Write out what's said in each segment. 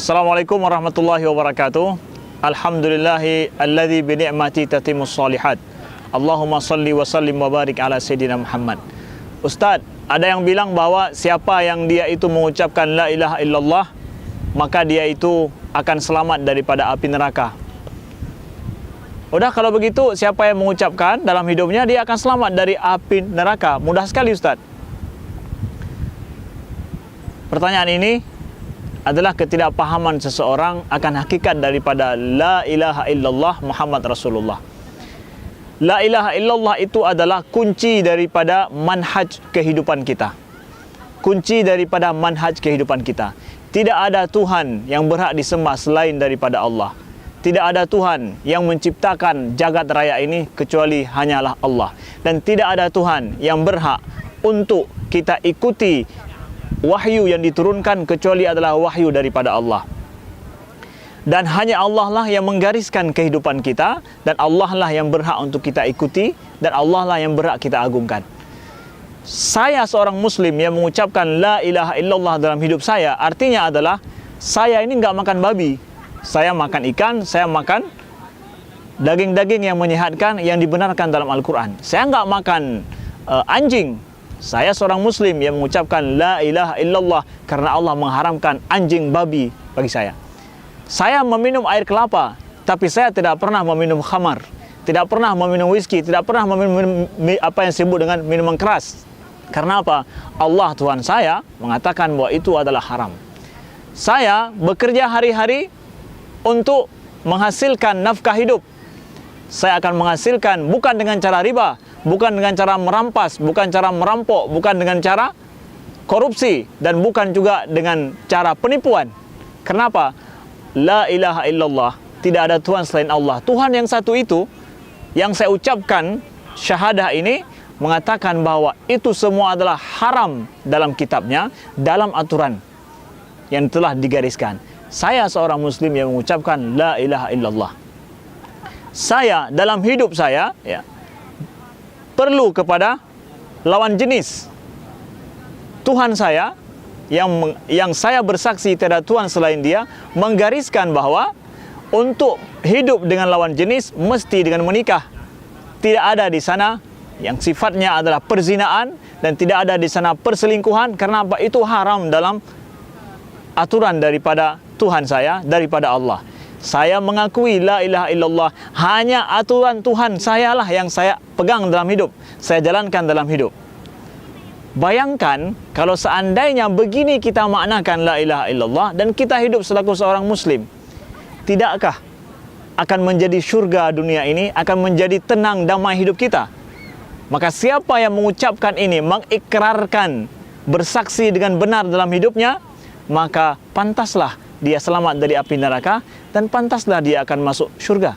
Assalamualaikum warahmatullahi wabarakatuh. Alhamdulillahi alladzi bi ni'mati tatimmus shalihat. Allahumma salli wa sallim wa barik ala sayyidina Muhammad. Ustaz, ada yang bilang bahwa siapa yang dia itu mengucapkan la ilaha illallah, maka dia itu akan selamat daripada api neraka. Udah, kalau begitu siapa yang mengucapkan dalam hidupnya dia akan selamat dari api neraka. Mudah sekali, Ustaz. Pertanyaan ini adalah ketidakpahaman seseorang akan hakikat daripada la ilaha illallah Muhammad Rasulullah. La ilaha illallah itu adalah kunci daripada manhaj kehidupan kita. Kunci daripada manhaj kehidupan kita. Tidak ada Tuhan yang berhak disembah selain daripada Allah. Tidak ada Tuhan yang menciptakan jagat raya ini kecuali hanyalah Allah. Dan tidak ada Tuhan yang berhak untuk kita ikuti wahyu yang diturunkan kecuali adalah wahyu daripada Allah. Dan hanya Allah lah yang menggariskan kehidupan kita, dan Allah lah yang berhak untuk kita ikuti, dan Allah lah yang berhak kita agungkan. Saya seorang muslim yang mengucapkan la ilaha illallah dalam hidup saya, artinya adalah saya ini enggak makan babi. Saya makan ikan, saya makan daging-daging yang menyehatkan, yang dibenarkan dalam Al-Quran. Saya enggak makan anjing. Saya seorang muslim yang mengucapkan la ilaha illallah karena Allah mengharamkan anjing, babi bagi saya. Saya meminum air kelapa, tapi saya tidak pernah meminum khamar, tidak pernah meminum whisky, tidak pernah meminum apa yang disebut dengan minuman keras. Karena apa? Allah Tuhan saya mengatakan bahwa itu adalah haram. Saya bekerja hari-hari untuk menghasilkan nafkah hidup. Saya akan menghasilkan bukan dengan cara riba, bukan dengan cara merampas, bukan cara merampok, bukan dengan cara korupsi, dan bukan juga dengan cara penipuan. Kenapa? La ilaha illallah, tidak ada Tuhan selain Allah. Tuhan yang satu itu, yang saya ucapkan syahadah ini, mengatakan bahwa itu semua adalah haram dalam kitabnya, dalam aturan yang telah digariskan. Saya seorang muslim yang mengucapkan la ilaha illallah. Saya dalam hidup saya perlu kepada lawan jenis. Tuhan saya yang saya bersaksi tiada Tuhan selain Dia menggariskan bahwa untuk hidup dengan lawan jenis mesti dengan menikah. Tidak ada di sana yang sifatnya adalah perzinaan, dan tidak ada di sana perselingkuhan. Karena apa? Itu haram dalam aturan daripada Tuhan saya, daripada Allah. Saya mengakui la ilaha illallah, hanya aturan Tuhan saya lah yang saya pegang dalam hidup, saya jalankan dalam hidup. Bayangkan kalau seandainya begini kita maknakan la ilaha illallah dan kita hidup selaku seorang muslim, tidakkah akan menjadi syurga dunia ini, akan menjadi tenang damai hidup kita? Maka siapa yang mengucapkan ini, mengikrarkan, bersaksi dengan benar dalam hidupnya, maka pantaslah dia selamat dari api neraka, dan pantaslah dia akan masuk syurga.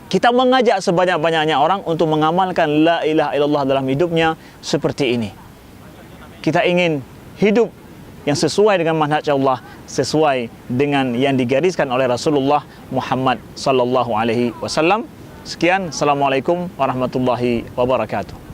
Kita mengajak sebanyak-banyaknya orang untuk mengamalkan la ilaha illallah dalam hidupnya seperti ini. Kita ingin hidup yang sesuai dengan manhaj Allah, sesuai dengan yang digariskan oleh Rasulullah Muhammad sallallahu alaihi wasallam. Sekian, assalamualaikum warahmatullahi wabarakatuh.